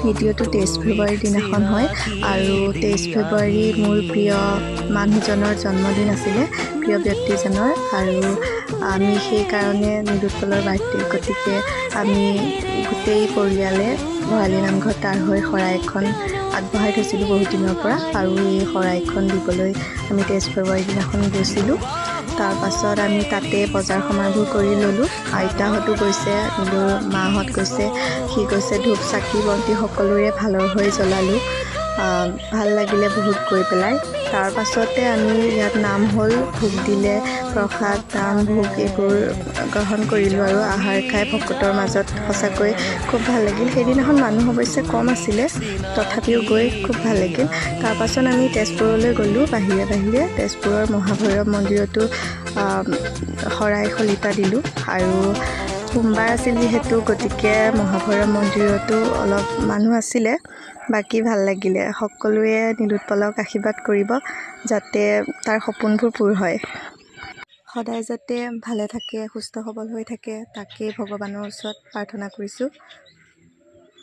ভিডিঅ'টো 23 ফেব্ৰুৱাৰীৰ দিনাখন হয় আৰু 23 ফেব্ৰুৱাৰী মোৰ প্ৰিয় মানুহজনৰ জন্মদিন আছিলে, প্ৰিয় ব্যক্তিজনৰ, আৰু আমি সেইকাৰণে নীলোৎপলৰ বাৰ্থডে, গতিকে আমি গোটেই পৰিয়ালে ভৰালী নামঘৰত তাৰ হৈ শৰাই এখন আগবঢ়াই থৈছিলোঁ বহুত দিনৰ পৰা, আৰু এই শৰাইখন দিবলৈ আমি 23 ফেব্ৰুৱাৰীৰ দিনাখন গৈছিলোঁ। তাৰ পাছত আমি তাতে বজাৰ সমাৰবোৰ কৰি ল'লোঁ। আইতাহঁতো গৈছে, নীলুৰ মাহঁত গৈছে, সি গৈছে। ধূপ চাকি বন্তি সকলোৰে ভালৰ হৈ জ্বলালোঁ। ভাল লাগিলে বহুত গৈ পেলাই। তাৰ পাছতে আমি ইয়াত নাম হ'ল, ভোগ দিলে, প্ৰসাদ, নাম, ভোগ এইবোৰ গ্ৰহণ কৰিলোঁ আৰু আহাৰ খাই ভকতৰ মাজত সঁচাকৈ খুব ভাল লাগিল। সেইদিনাখন মানুহ অৱশ্যে কম আছিলে, তথাপিও গৈ খুব ভাল লাগিল। তাৰ পাছত আমি তেজপুৰলৈ গ'লোঁ, বাহিৰে বাহিৰে তেজপুৰৰ মহাভৈৰৱ মন্দিৰতো শৰাই শলিতা দিলোঁ, আৰু সোমবাৰ আছিল যিহেতু, গতিকে মহাভৈৰৱ মন্দিৰতো অলপ মানুহ আছিলে। বাকী ভাল লাগিলে। সকলোৱে নীলোৎপলক আশীৰ্বাদ কৰিব যাতে তাৰ সপোনবোৰ পূৰ হয়। সদায় যাতে ভালে থাকে, সুস্থ সবল হৈ থাকে, তাকেই ভগৱানৰ ওচৰত প্ৰাৰ্থনা কৰিছোঁ।